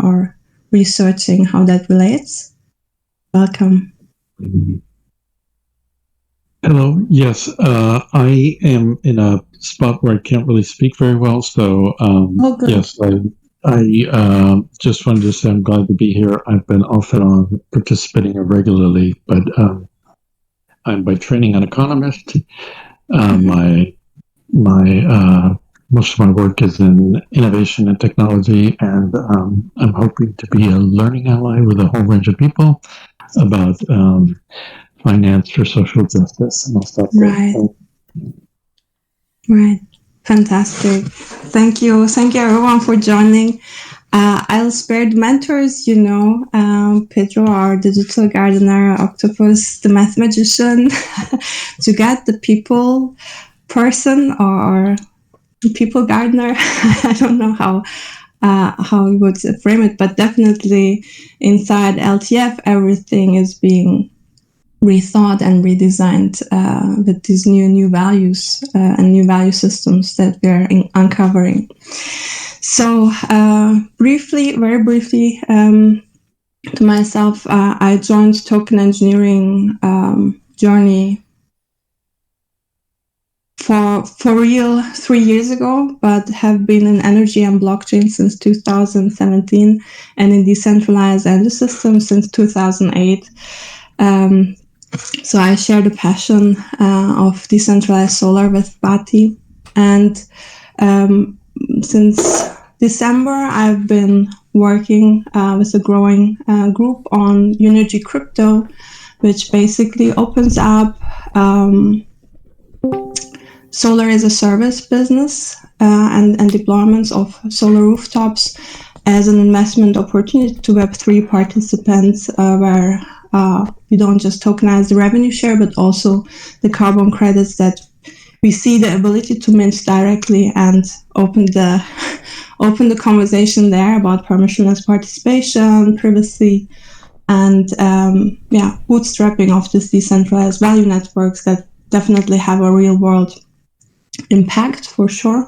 or researching how that relates. Welcome. Hello. Yes, I am in a spot where I can't really speak very well. So, yes, I just wanted to say I'm glad to be here. I've been off and on participating irregularly, but I'm by training an economist. My most of my work is in innovation and technology, and I'm hoping to be a learning ally with a whole range of people about finance for social justice, and I'll stop there. Right. Fantastic. Thank you. Thank you everyone for joining. I'll spare the mentors, Pedro, our digital gardener, Octopus, the math magician, to get the people person or people gardener. I don't know how you would frame it, but definitely inside LTF, everything is being rethought and redesigned with these new values and new value systems that we're uncovering. So very briefly, to myself, I joined token engineering journey for real 3 years ago, but have been in energy and blockchain since 2017 and in decentralized energy systems since 2008. So I share the passion of decentralized solar with Bati, and since December I've been working with a growing group on Unity Crypto, which basically opens up solar as a service business and deployments of solar rooftops as an investment opportunity to Web3 participants, where we don't just tokenize the revenue share, but also the carbon credits that we see the ability to mint directly, and open the conversation there about permissionless participation, privacy, and bootstrapping of these decentralized value networks that definitely have a real world impact for sure.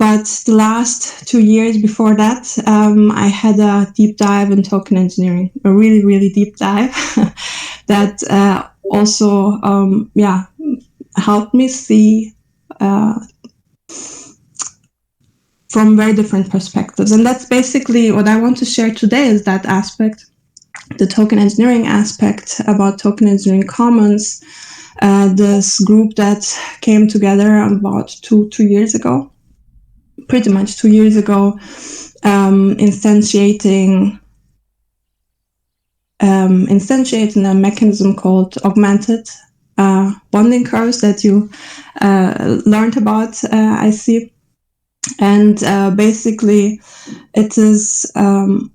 But the last 2 years before that, I had a deep dive in token engineering, a really, really deep dive that also helped me see from very different perspectives. And that's basically what I want to share today, is that aspect, the token engineering aspect about Token Engineering Commons, this group that came together about 2 years ago. Pretty much 2 years ago, instantiating a mechanism called augmented bonding curves that you learned about, I see. And basically it is, and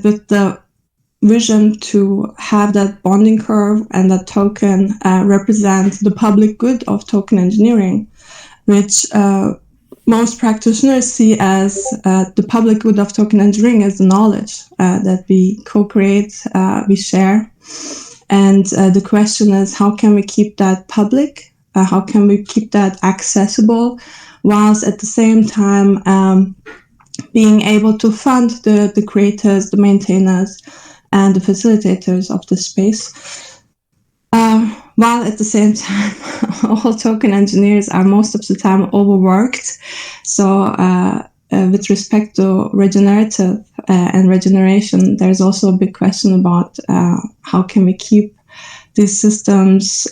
with the vision to have that bonding curve and that token represent the public good of token engineering, which most practitioners see as the public good of token engineering as the knowledge that we co-create, we share. And the question is, how can we keep that public? How can we keep that accessible, whilst at the same time being able to fund the creators, the maintainers, and the facilitators of the space? While at the same time, all token engineers are most of the time overworked. So with respect to regenerative and regeneration, there's also a big question about how can we keep these systems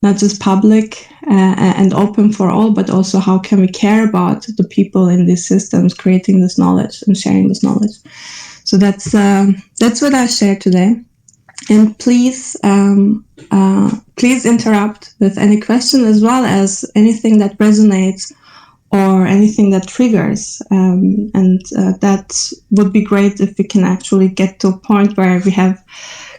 not just public and open for all, but also how can we care about the people in these systems creating this knowledge and sharing this knowledge. So that's what I share today. And please interrupt with any question, as well as anything that resonates or anything that triggers. And that would be great if we can actually get to a point where we have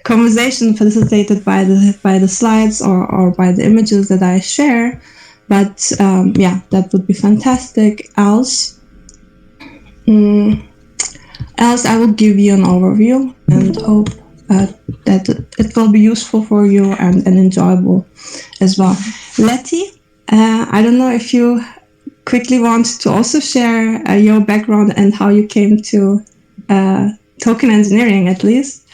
conversation facilitated by the slides or by the images that I share. But that would be fantastic. Else I will give you an overview and hope that it will be useful for you and enjoyable as well. Letty, I don't know if you quickly want to also share your background and how you came to token engineering, at least.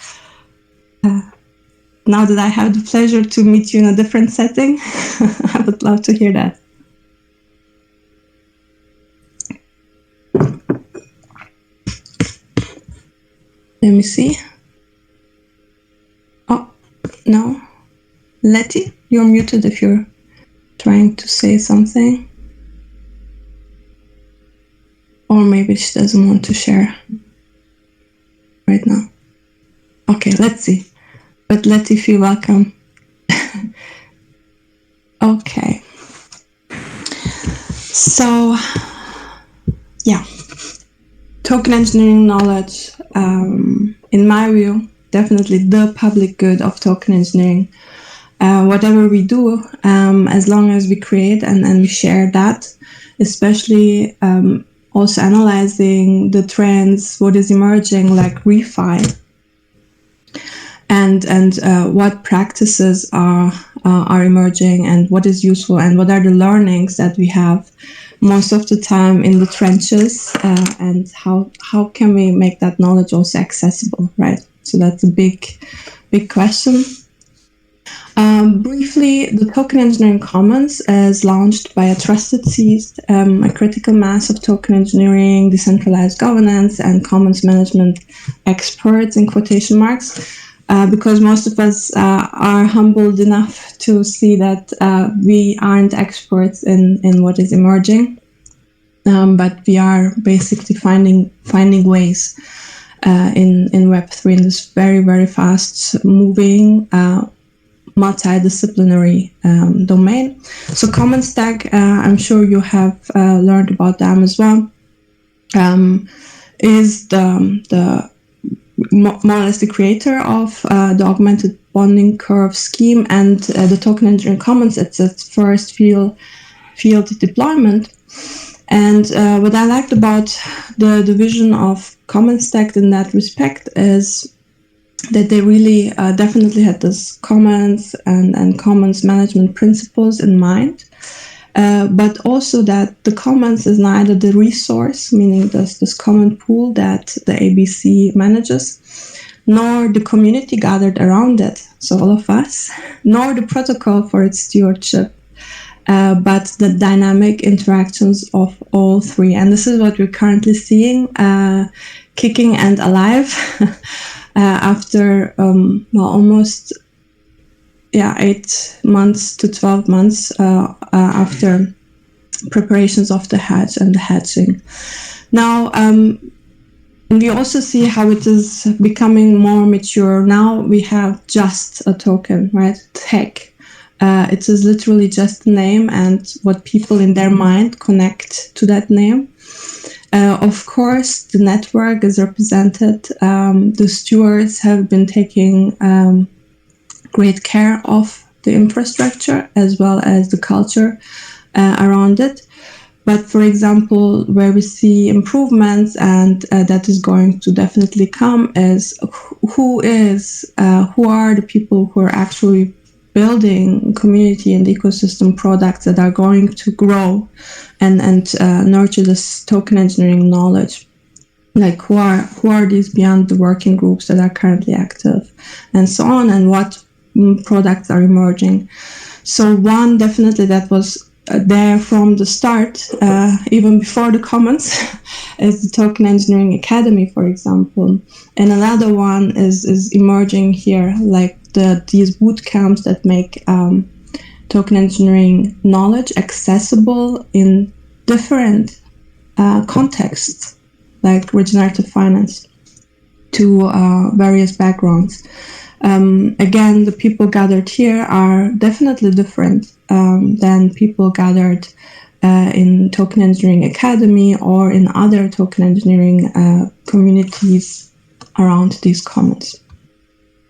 Now that I have the pleasure to meet you in a different setting, I would love to hear that. Let me see. Oh, no. Letty, you're muted if you're trying to say something. Or maybe she doesn't want to share right now. Okay, let's see. But Letty, feel welcome. Okay. So, yeah. Token engineering knowledge, in my view, definitely the public good of token engineering. Whatever we do, as long as we create and we share that, especially also analyzing the trends, what is emerging, like ReFi, and what practices are emerging, and what is useful, and what are the learnings that we have most of the time in the trenches, and how can we make that knowledge also accessible, right? So that's a big question. Briefly, the Token Engineering Commons is launched by a trusted seed, a critical mass of token engineering, decentralized governance, and commons management experts, in quotation marks, because most of us are humbled enough to see that we aren't experts in what is emerging, but we are basically finding ways in Web3, in this very, very fast moving multidisciplinary domain. So Common Stack, I'm sure you have learned about them as well, is the more or less the creator of the augmented bonding curve scheme, and the Token Engineering Commons. It's its first field deployment. And what I liked about the vision of Common Stack in that respect is that they really definitely had this commons and commons management principles in mind, but also that the commons is neither the resource, meaning this common pool that the ABC manages, nor the community gathered around it, so all of us, nor the protocol for its stewardship, but the dynamic interactions of all three. And this is what we're currently seeing, kicking and alive. After almost 8 months to 12 months after preparations of the hatch and the hatching. Now, we also see how it is becoming more mature. Now we have just a token, right? Tech. It is literally just a name and what people in their mind connect to that name. Of course, the network is represented. The stewards have been taking great care of the infrastructure as well as the culture around it. But for example, where we see improvements, and that is going to definitely come, is who are the people who are actually building community and ecosystem products that are going to grow and nurture this token engineering knowledge. Like who are these beyond the working groups that are currently active, and so on, and what products are emerging. So one definitely that was there from the start, even before the commons, is the Token Engineering Academy, for example. And another one is emerging here, like these bootcamps that make token engineering knowledge accessible in different contexts, like regenerative finance, to various backgrounds. Again, the people gathered here are definitely different than people gathered in Token Engineering Academy or in other token engineering communities around these commons.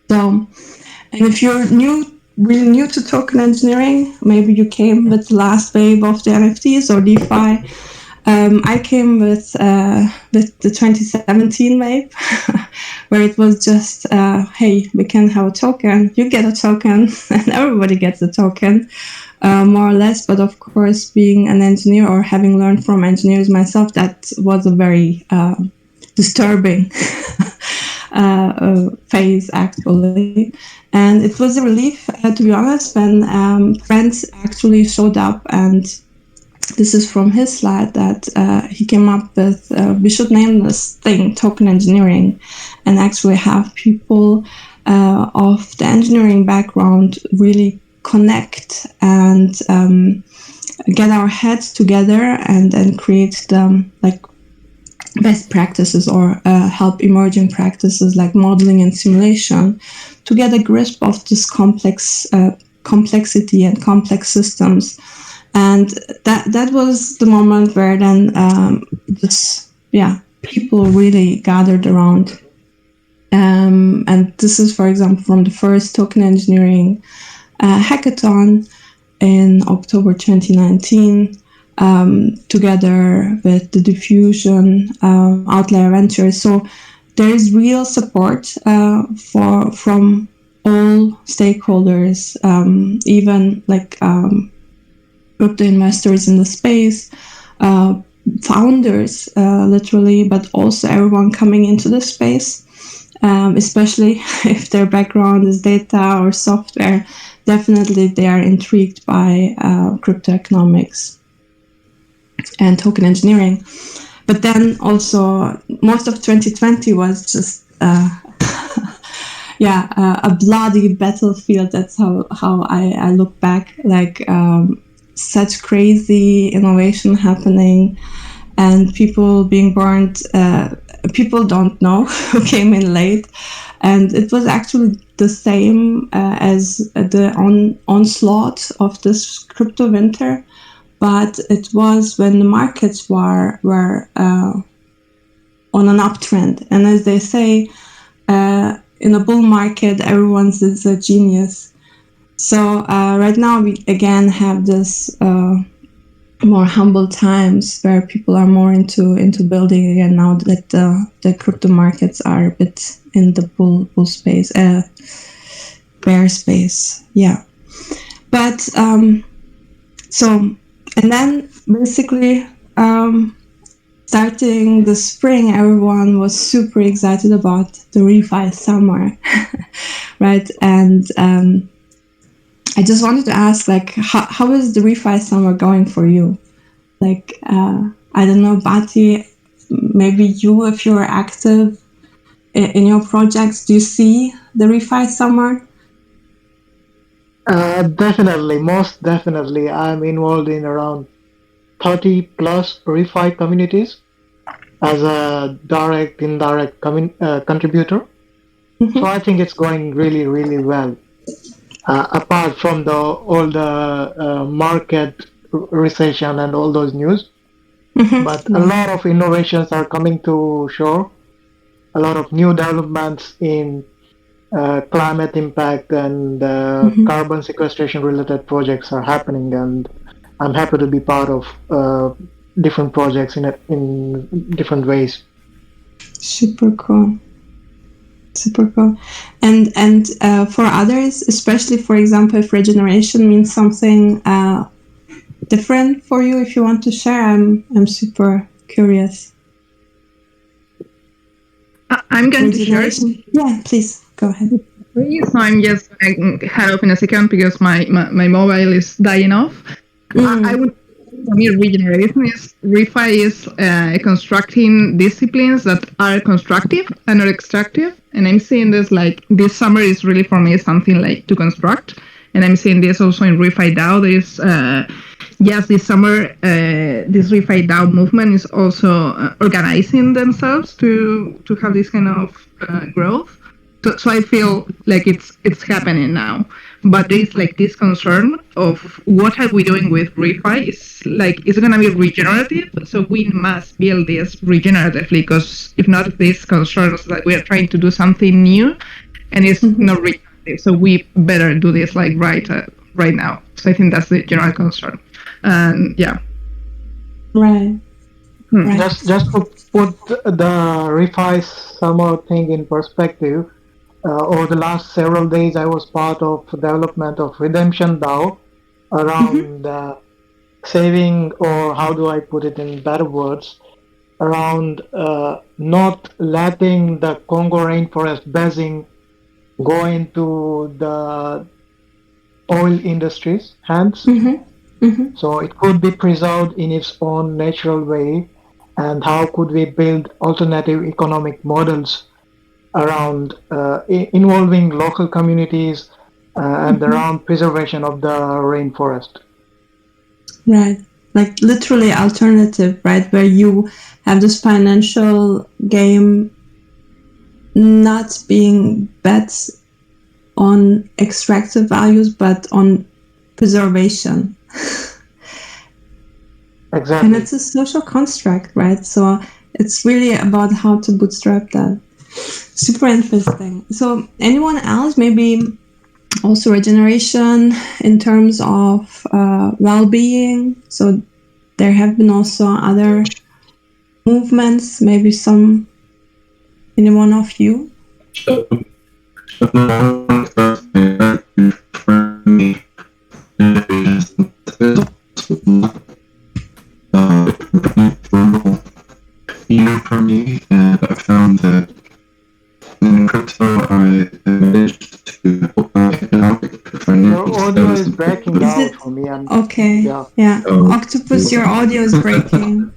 So, and if you're really new to token engineering, maybe you came with the last wave of the NFTs or DeFi. I came with the 2017 wave, where it was just, hey, we can have a token, you get a token, and everybody gets a token. more or less. But of course, being an engineer or having learned from engineers myself, that was a very disturbing phase, actually. And it was a relief, to be honest, when friends actually showed up, and this is from his slide, that he came up with, we should name this thing token engineering, and actually have people of the engineering background really connect and get our heads together and create the best practices, or help emerging practices like modeling and simulation to get a grasp of this complexity and complex systems. And that was the moment where then people really gathered around. And this is, for example, from the first token engineering hackathon in October 2019, together with the Diffusion Outlier Ventures. So there is real support from all stakeholders, even crypto investors in the space, founders, literally, but also everyone coming into the space, especially if their background is data or software. Definitely they are intrigued by crypto economics and token engineering. But then also most of 2020 was just a bloody battlefield. That's how I look back, such crazy innovation happening and people being burned. People don't know who came in late, and it was actually the same as the onslaught of this crypto winter, but it was when the markets were on an uptrend. And as they say, in a bull market, everyone's is a genius. So right now we again have this more humble times where people are more into building again, now that the crypto markets are a bit in the bull space, bear space. Yeah. But so, and then basically starting the spring, everyone was super excited about the ReFi summer, right? And I just wanted to ask, how is the ReFi summer going for you? I don't know, Bati, maybe you, if you're active in your projects, do you see the ReFi summer? Definitely, most definitely. I'm involved in around 30 plus ReFi communities as a direct, indirect contributor. Mm-hmm. So I think it's going really, really well. Apart from all the market recession and all those news, mm-hmm. But a lot of innovations are coming to shore. A lot of new developments in climate impact and mm-hmm. carbon sequestration related projects are happening, and I'm happy to be part of different projects in different ways. Super cool. And for others, especially, for example, if regeneration means something different for you, if you want to share, I'm super curious. I'm going to share. Yeah, please go ahead. So I'm just going to head off in a second because my mobile is dying off. I would, for me, regeneration is ReFi is constructing disciplines that are constructive and not extractive. And I'm seeing this this summer is really for me something to construct. And I'm seeing this also in ReFi DAO. There is this summer, this ReFi DAO movement is also organizing themselves to have this kind of growth. So I feel like it's happening now, but there's this concern of what are we doing with ReFi? Is it's going to be regenerative, so we must build this regeneratively, because if not, these concerns that we are trying to do something new and it's mm-hmm. not regenerative, so we better do this right now. So I think that's the general concern, and yeah. Right. Right. Just to put the ReFi summer thing in perspective. Over the last several days, I was part of the development of Redemption DAO, around saving, or how do I put it in better words, around not letting the Congo rainforest basin go into the oil industry's hands. So it could be preserved in its own natural way. And how could we build alternative economic models around involving local communities and around preservation of the rainforest? Right. Like literally alternative, right? Where you have this financial game not being bet on extractive values, but on preservation. Exactly. And it's a social construct, right? So it's really about how to bootstrap that. Super interesting. So anyone else, maybe also regeneration in terms of well-being? So there have been also other movements, maybe anyone of you? For me, and I found that in crypto, I managed to Your audio is breaking out for me. Okay. Yeah. Octopus, your audio is breaking.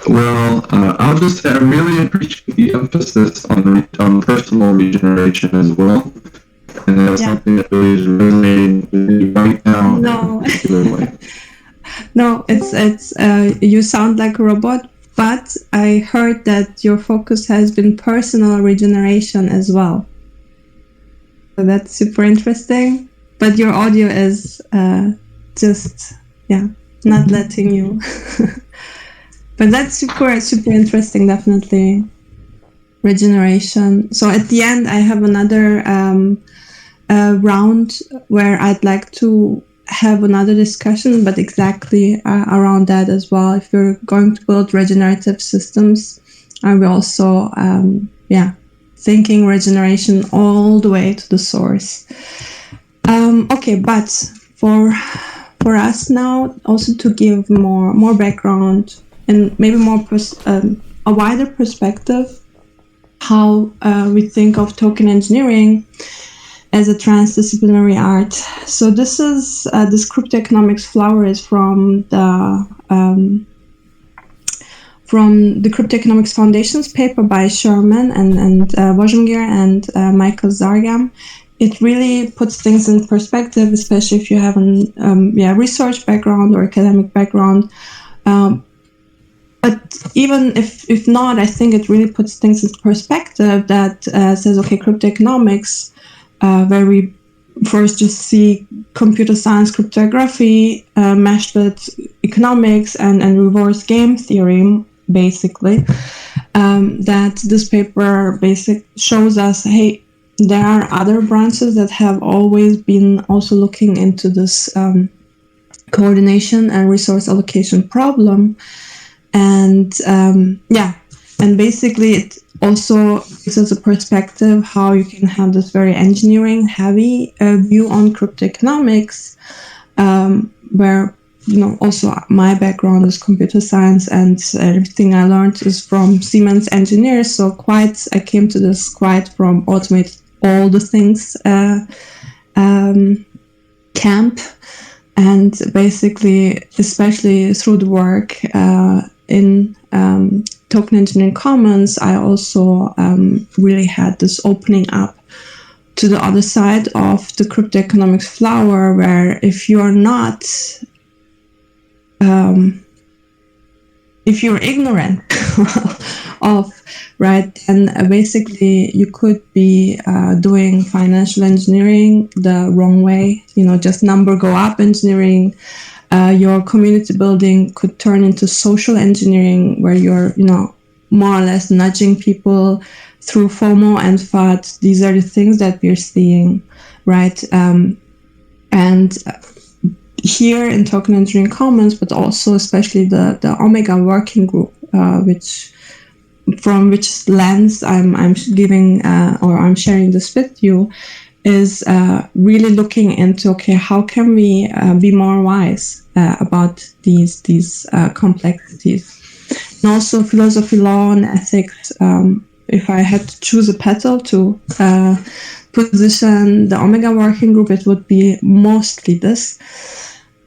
Well, I'll just say I really appreciate the emphasis on personal regeneration as well, and that's something that really is resonating with me right now in a particular way. No, it's you sound like a robot, but I heard that your focus has been personal regeneration as well. So that's super interesting. But your audio is just not letting you. But that's super interesting, definitely. Regeneration. So at the end, I have another round where I'd like to have another discussion, but exactly around that as well. If you're going to build regenerative systems, are we also thinking regeneration all the way to the source? Okay, but for us now, also to give more background and maybe more a wider perspective, how we think of token engineering as a transdisciplinary art. So this is this crypto economics flower is from the Crypto Economics Foundation's paper by Sherman and Wojmgir and Michael Zargam. It really puts things in perspective, especially if you have a research background or academic background. But even if not, I think it really puts things in perspective that says, okay, crypto economics, where we first just see computer science cryptography meshed with economics and reverse game theory, basically, that this paper shows us, hey, there are other branches that have always been also looking into this coordination and resource allocation problem. And and basically it also gives us a perspective how you can have this very engineering heavy view on crypto economics, where also my background is computer science and everything I learned is from Siemens engineers. So I came to this quite from automate all the things camp, and basically, especially through the work in Token Engineering Commons, I also really had this opening up to the other side of the crypto economics flower, where if you're not if you're ignorant of, right, then basically you could be doing financial engineering the wrong way, just number go up engineering. Your community building could turn into social engineering, where you're, more or less nudging people through FOMO and FUD. These are the things that we're seeing, right? And here in Token Engineering Commons, but also especially the Omega working group, from which lens I'm giving or I'm sharing this with you, is really looking into, okay, how can we be more wise about these complexities. And also philosophy, law, and ethics. If I had to choose a petal to position the Omega Working Group, it would be mostly this.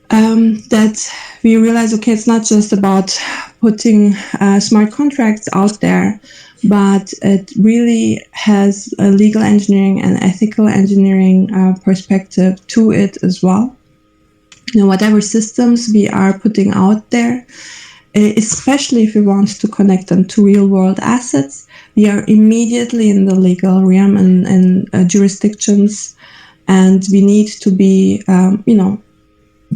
That we realize, okay, it's not just about putting smart contracts out there, but it really has a legal engineering and ethical engineering perspective to it as well. Whatever systems we are putting out there, especially if we want to connect them to real world assets, we are immediately in the legal realm and jurisdictions, and we need to be,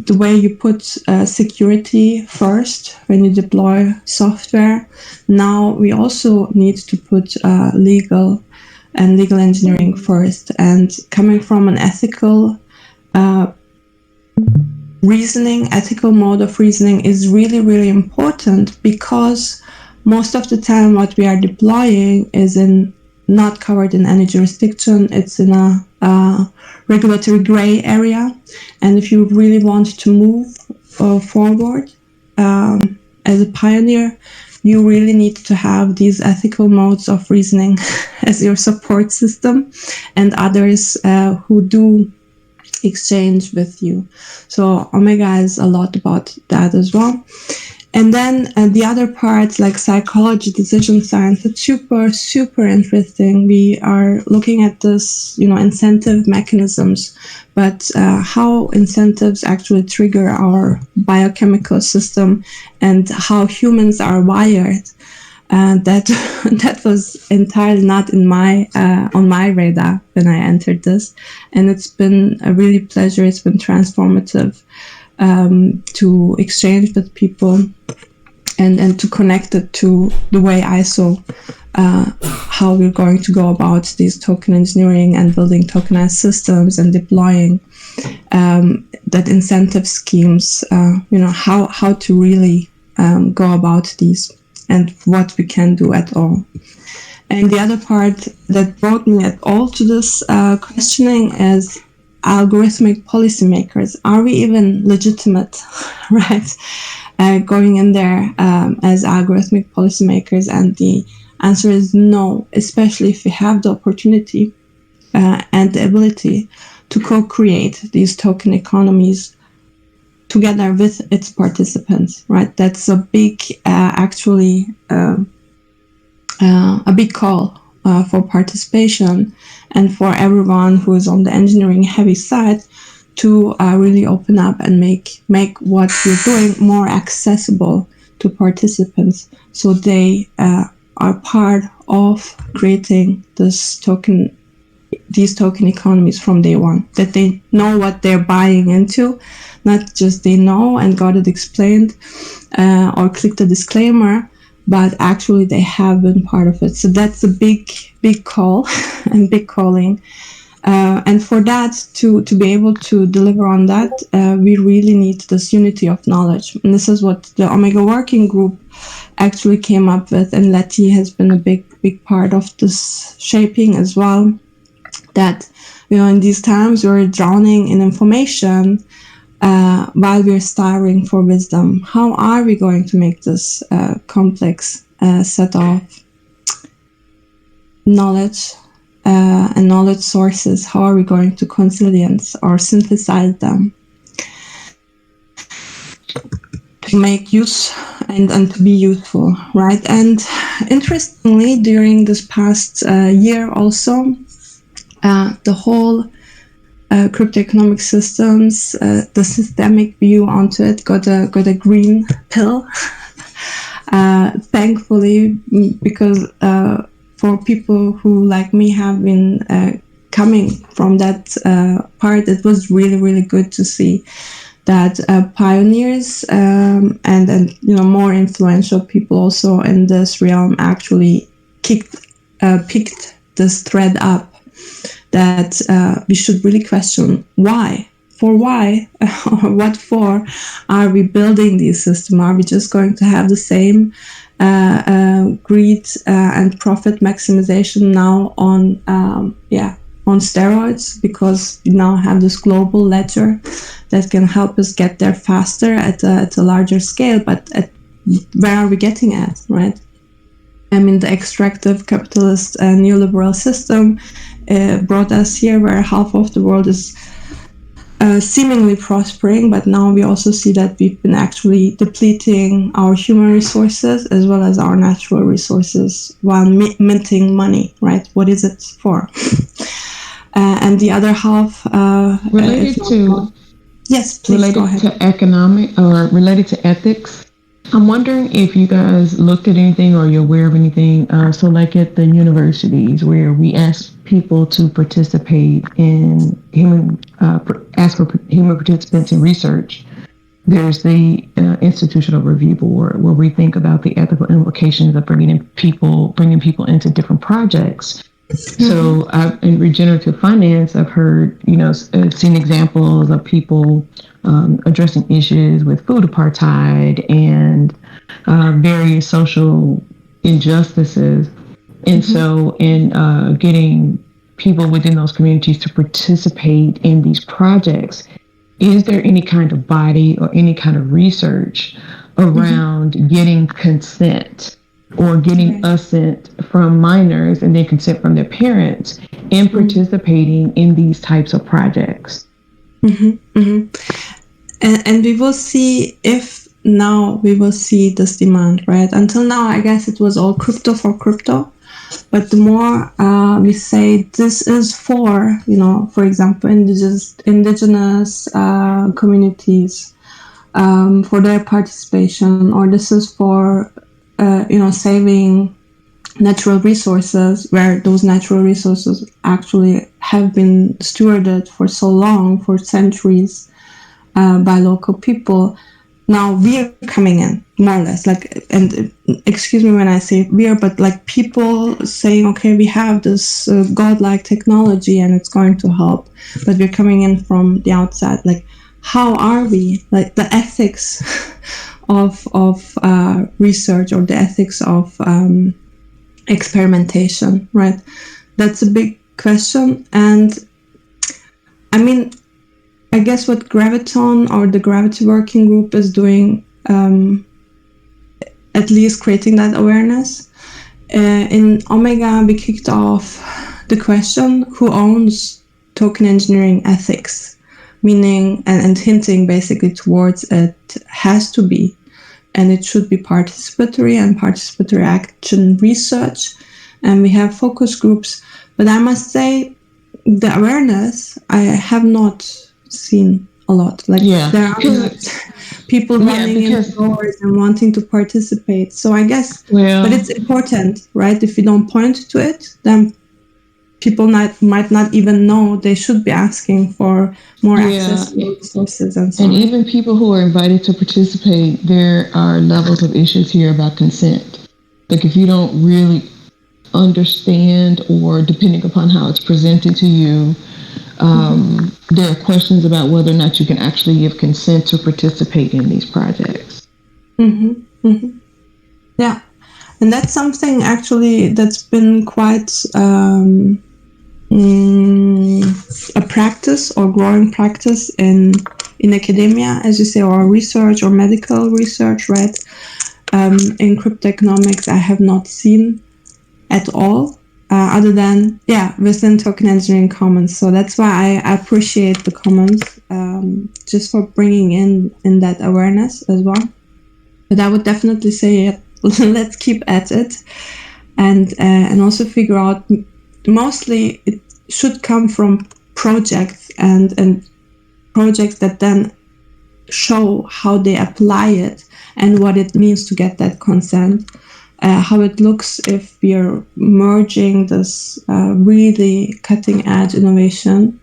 the way you put security first when you deploy software. Now we also need to put legal engineering first, and coming from an ethical ethical mode of reasoning is really, really important, because most of the time what we are deploying is not covered in any jurisdiction. It's in a regulatory gray area. And if you really want to move forward as a pioneer, you really need to have these ethical modes of reasoning as your support system, and others who do exchange with you. So Omega is a lot about that as well. And then the other part, like psychology, decision science, it's super, super interesting. We are looking at this, incentive mechanisms, but how incentives actually trigger our biochemical system and how humans are wired. That was entirely not in on my radar when I entered this, and it's been a really pleasure. It's been transformative to exchange with people and to connect it to the way I saw how we're going to go about these token engineering and building tokenized systems and deploying that incentive schemes. How to really go about these, and what we can do at all. And the other part that brought me at all to this questioning is algorithmic policymakers. Are we even legitimate, right? Going in there as algorithmic policymakers? And the answer is no, especially if we have the opportunity and the ability to co-create these token economies together with its participants, right? That's a big, actually, a big call for participation, and for everyone who is on the engineering heavy side to really open up and make what we're doing more accessible to participants, so they are part of creating these token economies from day one, that they know what they're buying into, not just they know and got it explained or click the disclaimer, but actually they have been part of it. So that's a big call and big calling. And for that to be able to deliver on that, we really need this unity of knowledge. And this is what the Omega Working Group actually came up with, and Letty has been a big part of this shaping as well. That, in these times we're drowning in information while we're starving for wisdom. How are we going to make this complex set of knowledge and knowledge sources? How are we going to conciliate or synthesize them to make use and to be useful, right? And interestingly, during this past year also, the whole crypto economic systems, the systemic view onto it got a green pill. Thankfully, because for people who, like me, have been coming from that part, it was really, really good to see that pioneers and more influential people also in this realm actually picked this thread up, that we should really question why. For why, or what for, are we building these systems? Are we just going to have the same greed and profit maximization now on on steroids, because we now have this global ledger that can help us get there faster at a larger scale. But where are we getting at, right? I mean, the extractive capitalist neoliberal system brought us here, where half of the world is seemingly prospering, but now we also see that we've been actually depleting our human resources as well as our natural resources while minting money, right? What is it for? And the other half related to yes, please related go ahead. To economic or related to ethics. I'm wondering if you guys looked at anything or you're aware of anything. So like at the universities where we ask people to participate in ask for human participants in research, there's the Institutional Review Board where we think about the ethical implications of bringing people into different projects. So in regenerative finance, I've heard, seen examples of people addressing issues with food apartheid and various social injustices. And so in getting people within those communities to participate in these projects, is there any kind of body or any kind of research around getting consent or getting assent from minors and then consent from their parents in participating in these types of projects? And we will see if now we will see this demand, right? Until now, I guess it was all crypto for crypto. But the more we say this is for, for example, indigenous communities, for their participation, or this is for, saving natural resources, where those natural resources actually have been stewarded for so long, for centuries, by local people. Now we're coming in, more or less, and excuse me when I say we're, but people saying, okay, we have this godlike technology and it's going to help, but we're coming in from the outside. How are we? The ethics of research, or the ethics of experimentation, right? That's a big question. And I mean, I guess what Graviton or the Gravity Working Group is doing, at least creating that awareness. In Omega, we kicked off the question, who owns token engineering ethics? Meaning, and hinting basically towards it has to be, and it should be participatory and participatory action research. And we have focus groups. But I must say, the awareness, I have not seen a lot. There are people running in doors and wanting to participate. So I guess, but it's important, right? If you don't point to it, then people might not even know they should be asking for more access to resources and so on. And even people who are invited to participate, there are levels of issues here about consent. If you don't really understand, or depending upon how it's presented to you, there are questions about whether or not you can actually give consent to participate in these projects. Yeah, and that's something actually that's been quite a practice, or growing practice in academia, as you say, or research, or medical research, right? In cryptoeconomics, I have not seen at all, other than, within Token Engineering Commons. So that's why I appreciate the Commons, just for bringing in that awareness as well. But I would definitely say, let's keep at it, and also figure out, mostly it should come from projects and projects that then show how they apply it and what it means to get that consent. How it looks if we are merging this really cutting-edge innovation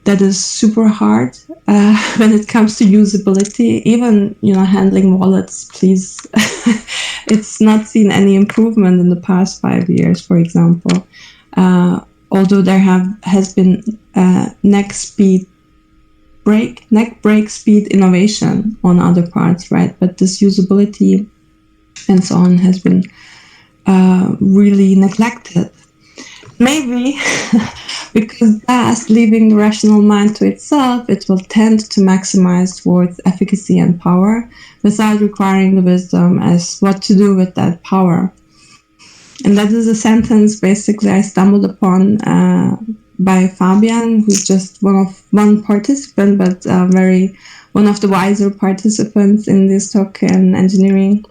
that is super hard when it comes to usability. Even handling wallets, please. It's not seen any improvement in the past 5 years, for example. Although there has been neck break speed innovation on other parts, right? But this usability and so on has been really neglected. Maybe because thus, leaving the rational mind to itself, it will tend to maximize towards efficacy and power without requiring the wisdom as what to do with that power. And that is a sentence basically I stumbled upon by Fabian, who's just one participant, but one of the wiser participants in this token engineering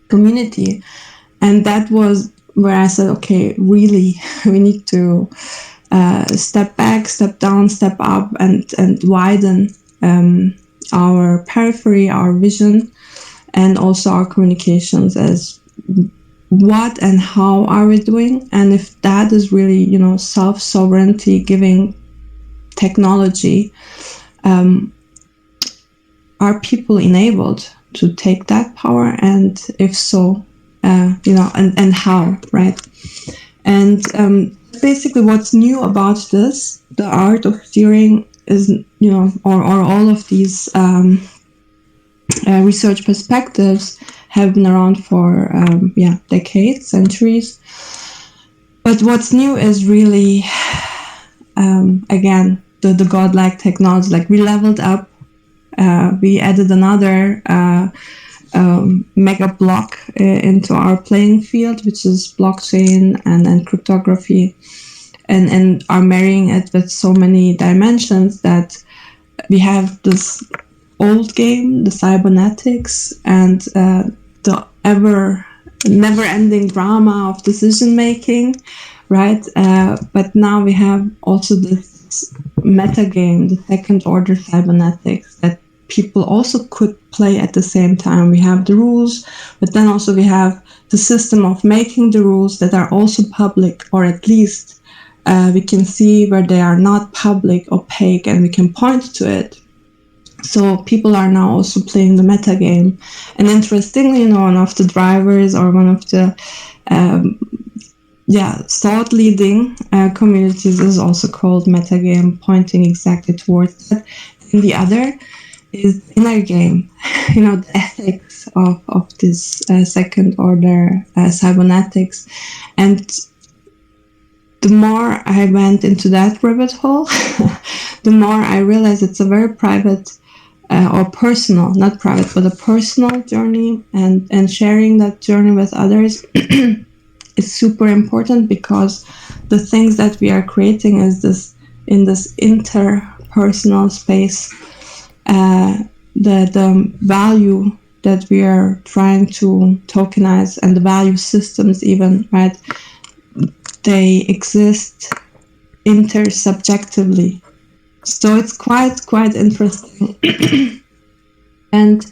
community. And that was where I said, okay, really, we need to step back, step down, step up, and widen our periphery, our vision, and also our communications as what and how are we doing, and if that is really, self-sovereignty giving technology, are people enabled to take that power, and if so, and how, right? And basically what's new about this, the art of steering, is, or all of these research perspectives have been around for decades, centuries. But what's new is really, again, the godlike technology. Like, we leveled up, we added another mega block into our playing field, which is blockchain and cryptography, and are marrying it with so many dimensions that we have this old game, the cybernetics, and the never-ending drama of decision-making, right? But now we have also this meta game, the second-order cybernetics, that people also could play at the same time. We have the rules, but then also we have the system of making the rules that are also public, or at least we can see where they are not public, opaque, and we can point to it. So people are now also playing the meta game. And interestingly, one of the drivers, or one of the thought leading communities is also called meta game, pointing exactly towards that. And the other is inner game, the ethics of this second order cybernetics. And the more I went into that rabbit hole, the more I realized it's a very private or personal, not private, but a personal journey, and sharing that journey with others is super important, because the things that we are creating is in this interpersonal space, the value that we are trying to tokenize, and the value systems even, right, they exist intersubjectively. So it's quite interesting. And,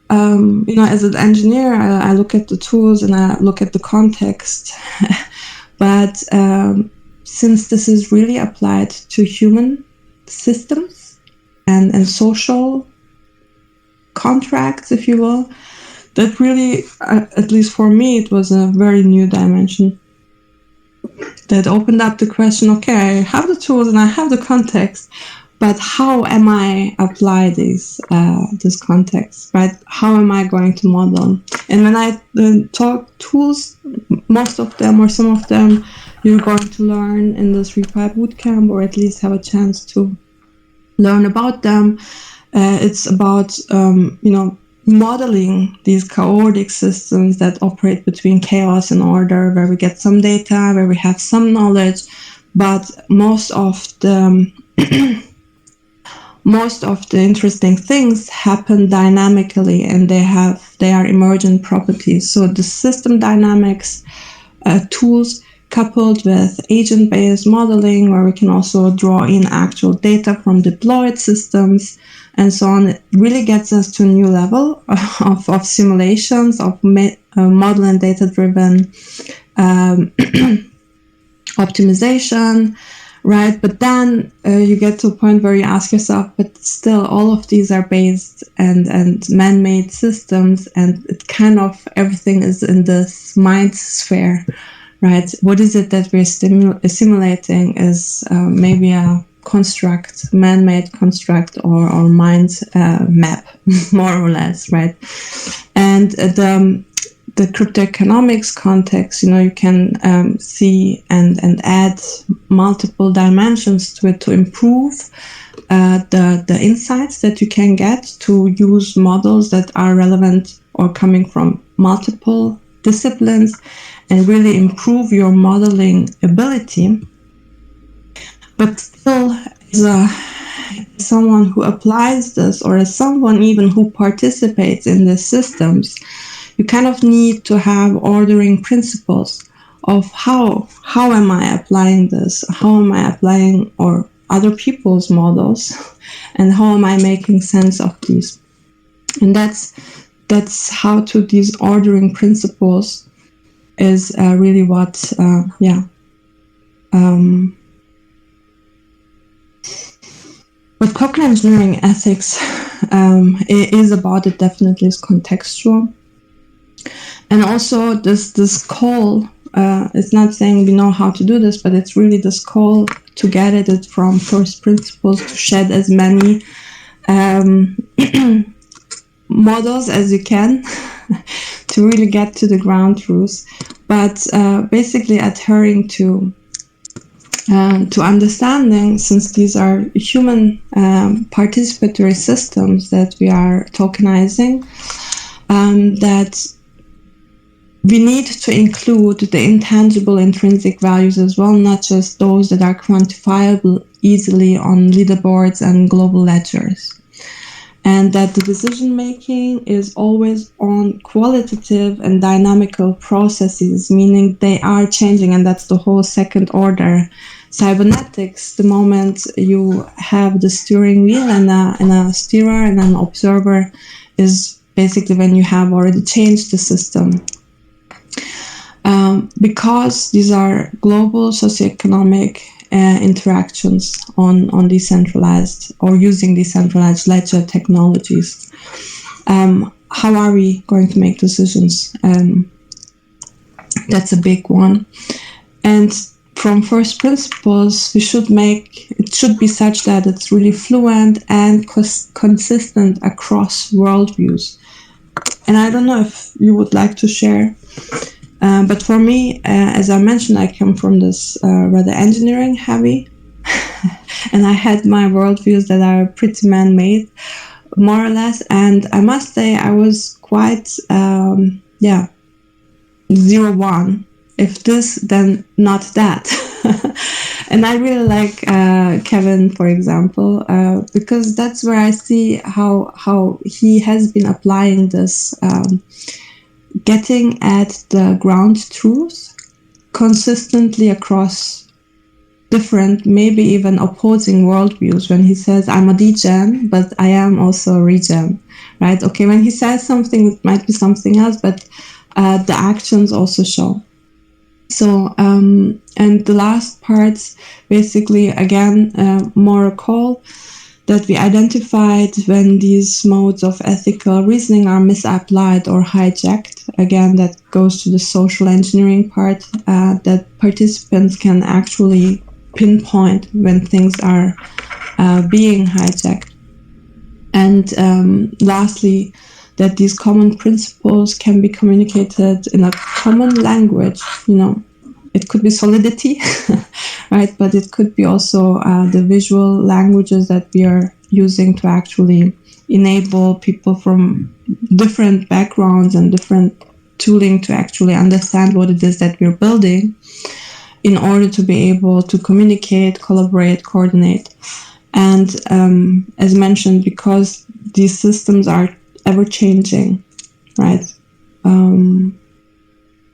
as an engineer, I look at the tools and I look at the context. But since this is really applied to human systems and social contracts, if you will, that really, at least for me, it was a very new dimension that opened up the question, okay, I have the tools and I have the context, but how am I apply this context, right? How am I going to model? And when I talk tools, most of them, or some of them, you're going to learn in this ReFi Bootcamp, or at least have a chance to learn about them. It's about, modeling these chaotic systems that operate between chaos and order, where we get some data, where we have some knowledge, but most of the interesting things happen dynamically, and they are emergent properties. So the system dynamics tools, coupled with agent-based modeling, where we can also draw in actual data from deployed systems and so on, it really gets us to a new level of simulations, of model and data-driven optimization, right? But then you get to a point where you ask yourself, but still all of these are based and man-made systems, and it kind of everything is in this mind sphere, right? What is it that we're simulating is maybe a construct, man-made construct, or mind map, more or less, right? And the the crypto economics context, you can see and add multiple dimensions to it to improve the insights that you can get, to use models that are relevant or coming from multiple disciplines and really improve your modeling ability. But still, as someone who applies this, or as someone even who participates in the systems, you kind of need to have ordering principles of how am I applying this? How am I applying or other people's models, and how am I making sense of these? And that's how to these ordering principles is really what what cognitive engineering ethics is about. It definitely is contextual, and also this call. It's not saying we know how to do this, but it's really this call to get at it from first principles, to shed as many models as you can to really get to the ground truths, but basically adhering to understanding, since these are human participatory systems that we are tokenizing, that we need to include the intangible intrinsic values as well, not just those that are quantifiable easily on leaderboards and global ledgers. And that the decision making is always on qualitative and dynamical processes, meaning they are changing, and that's the whole second order cybernetics. The moment you have the steering wheel and a steerer and an observer is basically when you have already changed the system. Because these are global socioeconomic interactions on decentralized or using decentralized ledger technologies, how are we going to make decisions? That's a big one. And from first principles, it should be such that it's really fluent and consistent across worldviews. And I don't know if you would like to share, but for me, as I mentioned, I come from this rather engineering heavy, and I had my worldviews that are pretty man-made, more or less. And I must say I was quite, 0-1. If this, then not that. And I really like Kevin, for example, because that's where I see how he has been applying this, getting at the ground truth consistently across different, maybe even opposing worldviews. When he says, I'm a degen, but I am also a regen, right? Okay, when he says something, it might be something else, but the actions also show. So, and the last parts, basically, again, more a call that we identified when these modes of ethical reasoning are misapplied or hijacked. Again, that goes to the social engineering part, that participants can actually pinpoint when things are being hijacked. And lastly, that these common principles can be communicated in a common language. It could be solidity, right? But it could be also the visual languages that we are using to actually enable people from different backgrounds and different tooling to actually understand what it is that we're building, in order to be able to communicate, collaborate, coordinate. And as mentioned, because these systems are ever changing, right?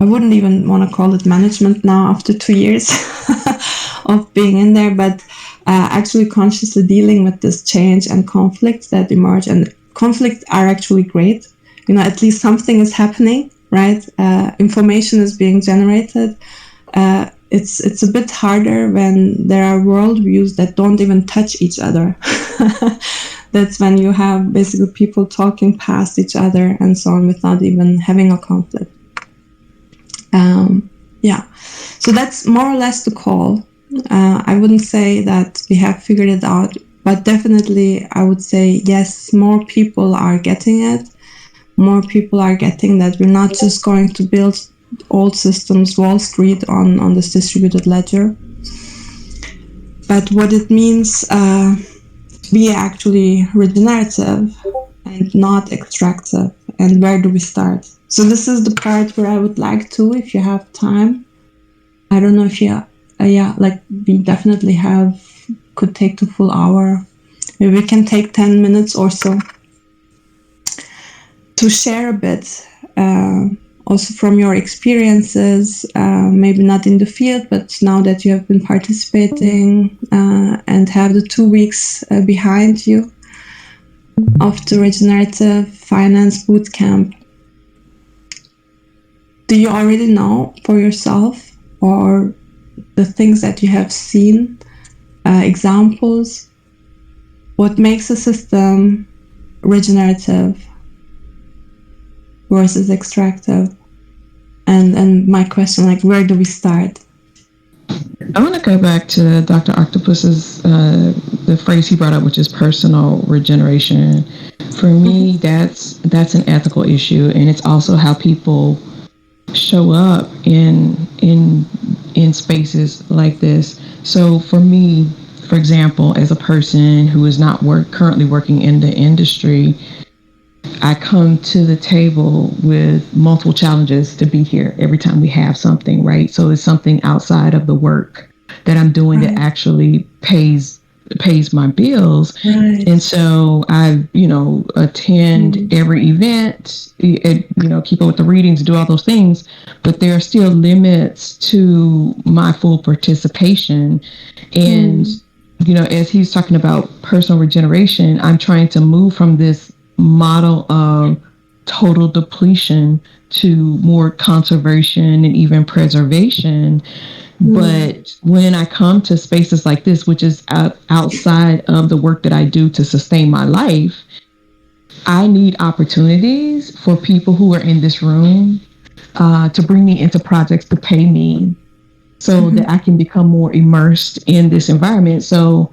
I wouldn't even want to call it management now after 2 years of being in there, but actually consciously dealing with this change and conflicts that emerge. And conflicts are actually great. At least something is happening, right? Information is being generated. It's a bit harder when there are worldviews that don't even touch each other. That's when you have basically people talking past each other and so on without even having a conflict. So that's more or less the call. I wouldn't say that we have figured it out, but definitely I would say yes, more people are getting it, more people are getting that we're not just going to build old systems, Wall Street, on this distributed ledger, but what it means to be actually regenerative and not extractive, and where do we start? So this is the part where I would like to, if you have time, I don't know if you, like we definitely could take the full hour. Maybe we can take 10 minutes or so to share a bit, also from your experiences, maybe not in the field, but now that you have been participating and have the 2 weeks behind you of the Regenerative Finance Bootcamp. Do you already know for yourself, or the things that you have seen, examples, what makes a system regenerative versus extractive? And my question, like, where do we start? I want to go back to Dr. Octopus's the phrase he brought up, which is personal regeneration. For me, that's an ethical issue, and it's also how people show up in spaces like this. So for me, for example, as a person who is not currently working in the industry, I come to the table with multiple challenges to be here every time we have something, right? So it's something outside of the work that I'm doing that actually pays my bills. Right. And so I, attend every event, keep up with the readings, do all those things, but there are still limits to my full participation. And, as he's talking about personal regeneration, I'm trying to move from this model of total depletion to more conservation and even preservation. But when I come to spaces like this, which is outside of the work that I do to sustain my life, I need opportunities for people who are in this room to bring me into projects to pay me so that I can become more immersed in this environment. So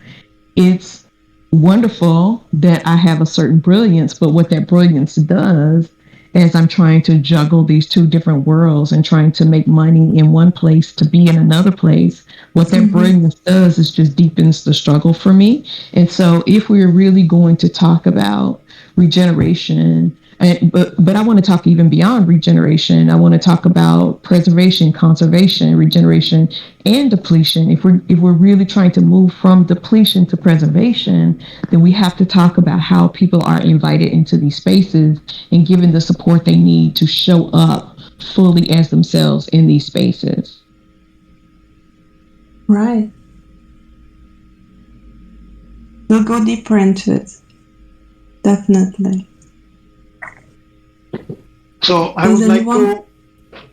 it's wonderful that I have a certain brilliance, but what that brilliance does as I'm trying to juggle these two different worlds and trying to make money in one place to be in another place, what that brilliance does is just deepens the struggle for me. And so if we're really going to talk about regeneration, but I want to talk even beyond regeneration. I want to talk about preservation, conservation, regeneration, and depletion. If we're really trying to move from depletion to preservation, then we have to talk about how people are invited into these spaces and given the support they need to show up fully as themselves in these spaces. Right. We'll go deeper into it. Definitely. So I would like to.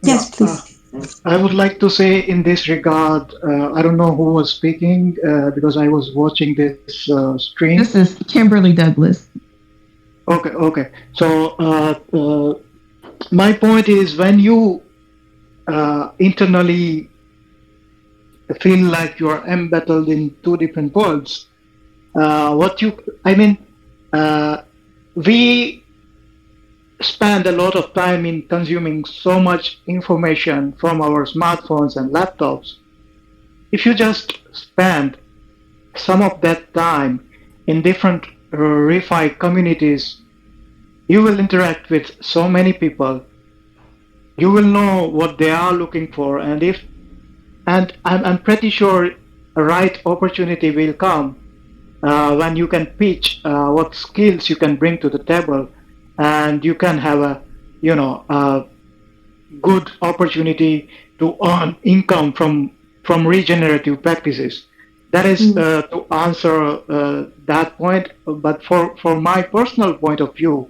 Yes, please. I would like to say in this regard, I don't know who was speaking because I was watching this stream. This is Kimberly Douglas. Okay. So my point is, when you internally feel like you are embattled in two different worlds, we spend a lot of time in consuming so much information from our smartphones and laptops. If you just spend some of that time in different ReFi communities, you will interact with so many people. You will know what they are looking for, and I'm pretty sure a right opportunity will come when you can pitch what skills you can bring to the table. And you can have a good opportunity to earn income from regenerative practices. That is to answer that point. But for my personal point of view,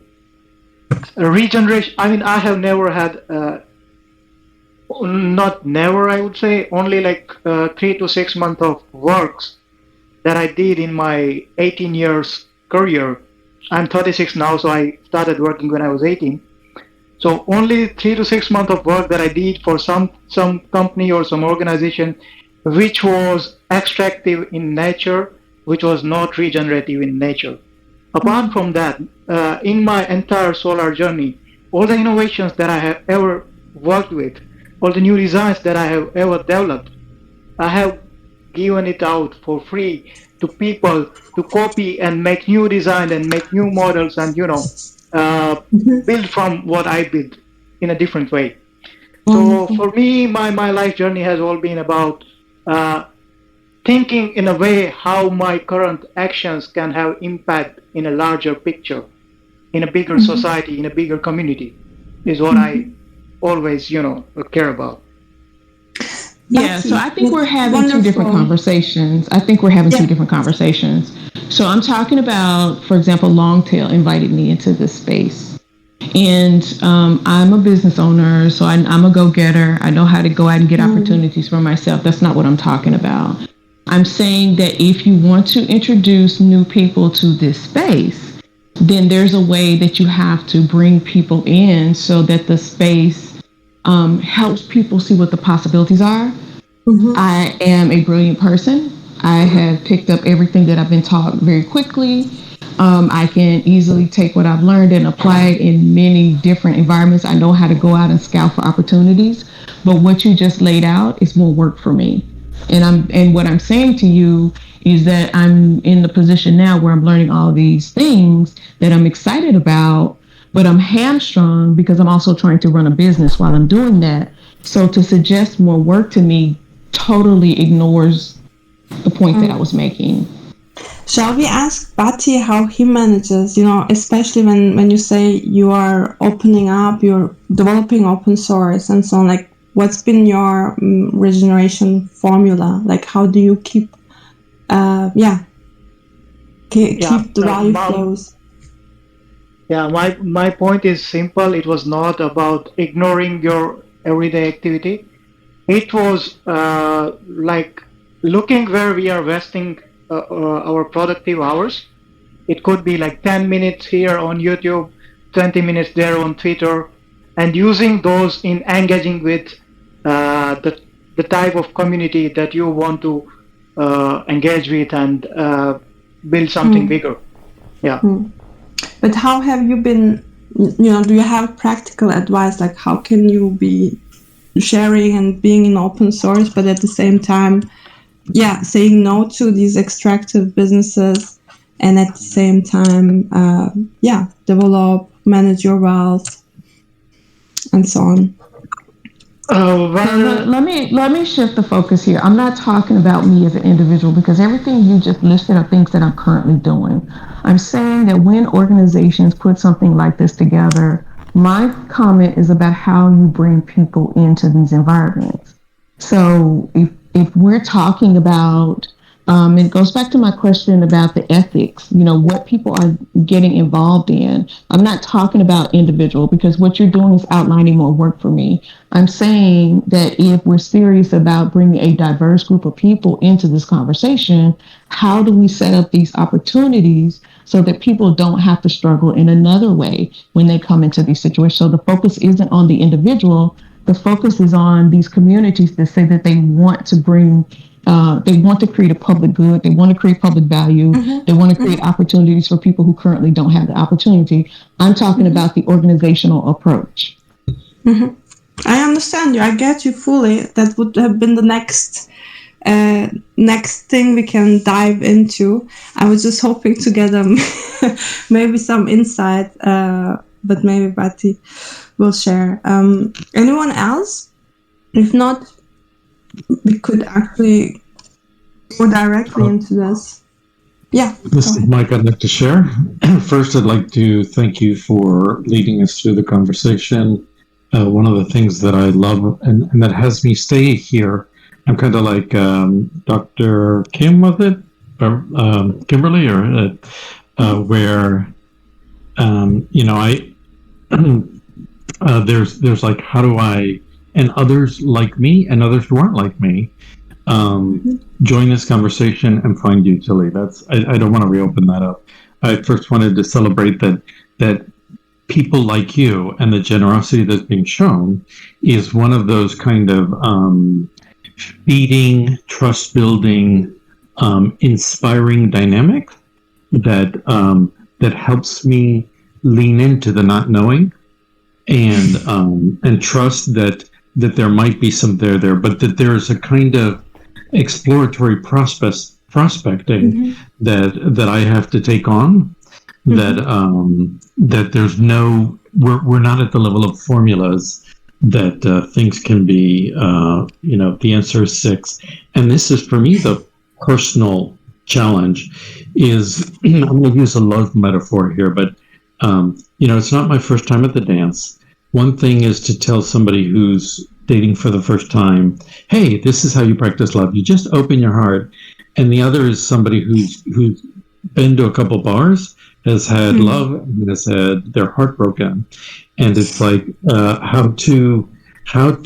regeneration. I mean, I have never had, not never. I would say only like 3 to 6 months of works that I did in my 18 years career. I'm 36 now, so I started working when I was 18. So only 3 to 6 months of work that I did for some company or some organization, which was extractive in nature, which was not regenerative in nature. Apart from that, in my entire solar journey, all the innovations that I have ever worked with, all the new designs that I have ever developed, I have given it out for free to people to copy and make new design and make new models and build from what I built in a different way. So for me, my life journey has all been about thinking in a way how my current actions can have impact in a larger picture, in a bigger society, in a bigger community, is what I always, care about. Yeah, so I think we're having two different conversations. So I'm talking about, for example, Longtail invited me into this space. And I'm a business owner, so I'm a go-getter. I know how to go out and get opportunities for myself. That's not what I'm talking about. I'm saying that if you want to introduce new people to this space, then there's a way that you have to bring people in so that the space helps people see what the possibilities are. I am a brilliant person. I have picked up everything that I've been taught very quickly. I can easily take what I've learned and apply it in many different environments. I know how to go out and scout for opportunities. But what you just laid out is more work for me. And what I'm saying to you is that I'm in the position now where I'm learning all these things that I'm excited about, but I'm hamstrung because I'm also trying to run a business while I'm doing that. So to suggest more work to me totally ignores the point that I was making. Shall we ask Bati how he manages, especially when you say you are opening up, you're developing open source and so on, like what's been your regeneration formula? Like how do you keep the value flows? Yeah, my point is simple. It was not about ignoring your everyday activity. It was like looking where we are wasting our productive hours. It could be like 10 minutes here on YouTube, 20 minutes there on Twitter, and using those in engaging with the type of community that you want to engage with and build something bigger. Yeah. But how have you been, do you have practical advice? Like how can you be sharing and being in open source, but at the same time, saying no to these extractive businesses and at the same time, develop, manage your wealth and so on? Let me shift the focus here. I'm not talking about me as an individual because everything you just listed are things that I'm currently doing. I'm saying that when organizations put something like this together, my comment is about how you bring people into these environments. So if we're talking about, it goes back to my question about the ethics, what people are getting involved in. I'm not talking about individual because what you're doing is outlining more work for me. I'm saying that if we're serious about bringing a diverse group of people into this conversation, how do we set up these opportunities so that people don't have to struggle in another way when they come into these situations? So the focus isn't on the individual. The focus is on these communities that say that they want to bring, they want to create a public good, they want to create public value, they want to create opportunities for people who currently don't have the opportunity. I'm talking about the organizational approach. I understand you. I get you fully. That would have been the next thing we can dive into. I was just hoping to get maybe some insight, but maybe Bati will share. Anyone else? If not, we could actually go directly into this. Yeah. This is Mike. I'd like to share. First, I'd like to thank you for leading us through the conversation. One of the things that I love and that has me stay here, I'm kind of like Dr. Kim, was it? Kimberly, or where, there's like, how do I, and others like me and others who aren't like me, join this conversation and find utility. I don't want to reopen that up. I first wanted to celebrate that people like you and the generosity that's being shown is one of those kind of feeding, trust building, inspiring dynamic that helps me lean into the not knowing and trust that there might be some there, but that there's a kind of exploratory prospecting that I have to take on. That there's no, we're not at the level of formulas that things can be. The answer is 6, and this is for me the personal challenge. Is I'm going to use a love metaphor here, but it's not my first time at the dance. One thing is to tell somebody who's dating for the first time, hey, this is how you practice love. You just open your heart. And the other is somebody who's been to a couple bars, has had love, and has had their heart broken. And it's like how to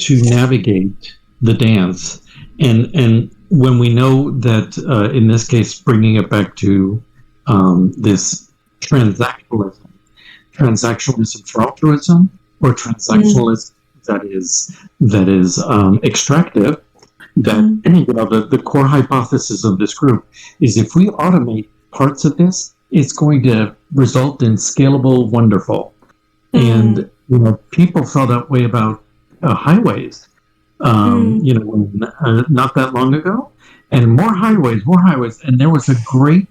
navigate the dance. And when we know that, in this case, bringing it back to this transactionalism for altruism, or transactionalism that is extractive. That the core hypothesis of this group is if we automate parts of this, it's going to result in scalable, wonderful. And people felt that way about highways. Not that long ago, and more highways, and there was a great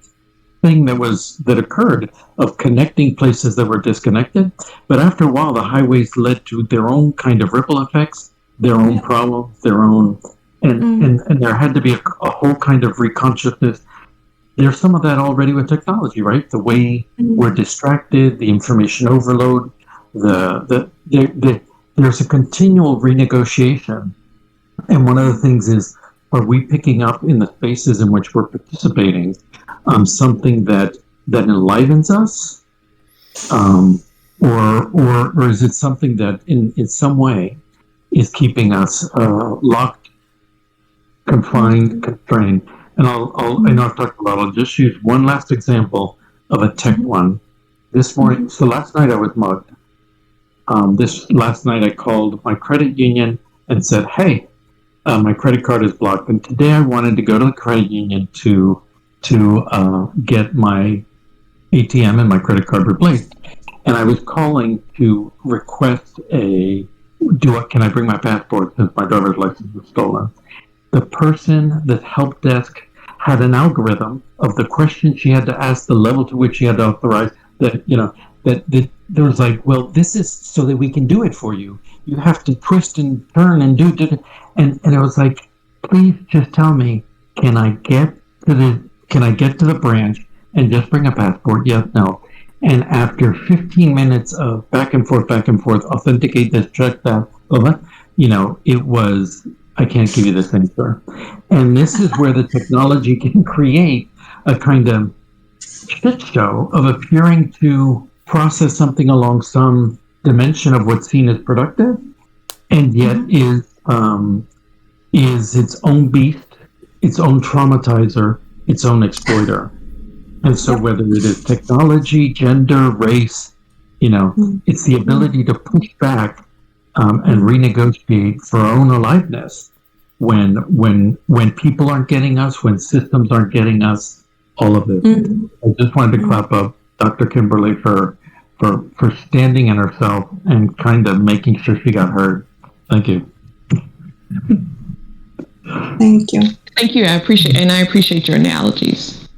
thing that occurred of connecting places that were disconnected. But after a while, the highways led to their own kind of ripple effects, their own problems, their own, and there had to be a whole kind of reconsciousness. There's some of that already with technology, right? The way we're distracted, the information overload, there's a continual renegotiation. And one of the things is, are we picking up in the spaces in which we're participating something that enlivens us, or is it something that in some way is keeping us locked, confined, constrained? And I know I've talked a lot. I'll just use one last example of a tech one. This morning, so last night I was mugged. Last night I called my credit union and said, hey, my credit card is blocked. And today I wanted to go to the credit union to get my ATM and my credit card replaced. And I was calling to request can I bring my passport since my driver's license was stolen? The person, the help desk, had an algorithm of the questions she had to ask, the level to which she had to authorize, that there was like, well, this is so that we can do it for you. You have to twist and turn and do it. And I was like, please just tell me, can I get to the branch and just bring a passport? Yes, no. And after 15 minutes of back and forth, authenticate this, check that, it was, I can't give you this answer. And this is where the technology can create a kind of shit show of appearing to process something along some dimension of what's seen as productive, and yet is its own beast, its own traumatizer, its own exploiter. And so whether it is technology, gender, race, it's the ability to push back and renegotiate for our own aliveness when people aren't getting us, when systems aren't getting us, all of this. I just wanted to clap up Dr. Kimberly for standing in herself and kind of making sure she got heard. Thank you. Thank you. Thank you. I appreciate your analogies.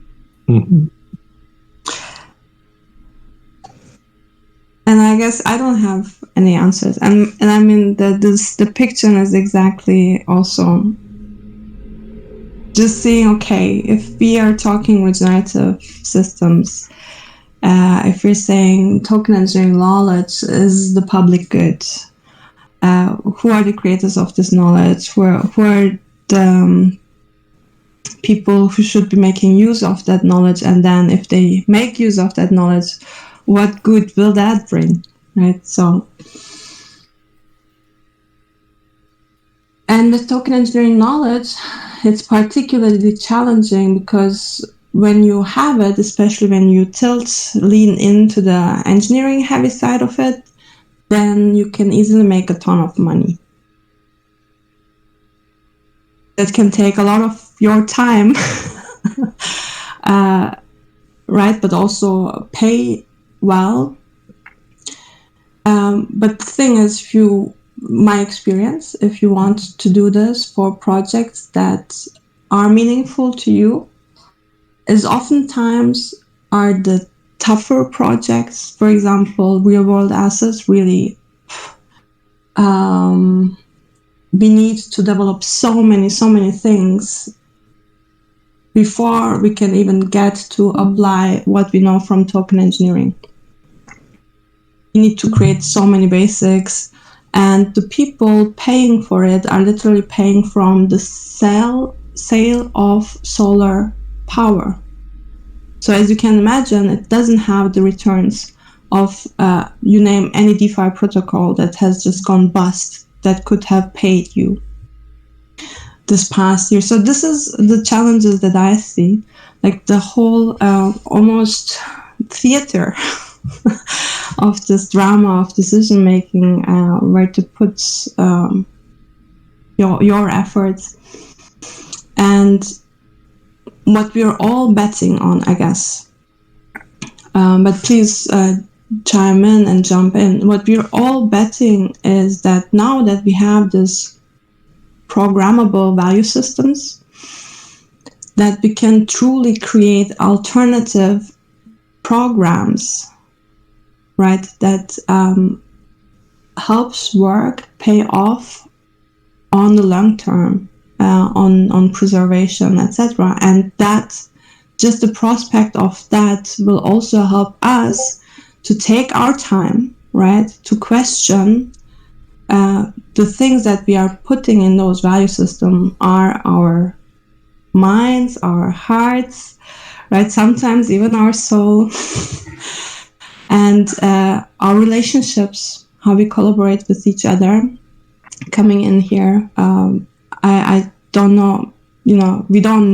Mm-hmm. And I guess I don't have any answers. And I mean, the depiction is exactly also just saying, okay, if we are talking regenerative systems, if we're saying token engineering knowledge is the public good, who are the creators of this knowledge? Who are the people who should be making use of that knowledge? And then if they make use of that knowledge, what good will that bring, right? So, and with token engineering knowledge, it's particularly challenging because when you have it, especially when you lean into the engineering heavy side of it, then you can easily make a ton of money. That can take a lot of your time, right? But also pay well. But the thing is, my experience, if you want to do this for projects that are meaningful to you, is oftentimes are the tougher projects. For example, real world assets really, we need to develop so many things before we can even get to apply what we know from token engineering. We need to create so many basics, and the people paying for it are literally paying from the sale of solar power. So as you can imagine, it doesn't have the returns of, you name any DeFi protocol that has just gone bust that could have paid you this past year. So this is the challenges that I see, like the whole almost theater of this drama of decision making, where to put your efforts, and what we're all betting on, I guess. But please chime in and jump in. What we're all betting is that now that we have this programmable value systems, that we can truly create alternative programs, right, that helps work pay off on the long term, on preservation, etc. And that, just the prospect of that, will also help us to take our time, right, to question the things that we are putting in those value systems are our minds, our hearts, right, sometimes even our soul, and our relationships, how we collaborate with each other. Coming in here, I don't know, we don't know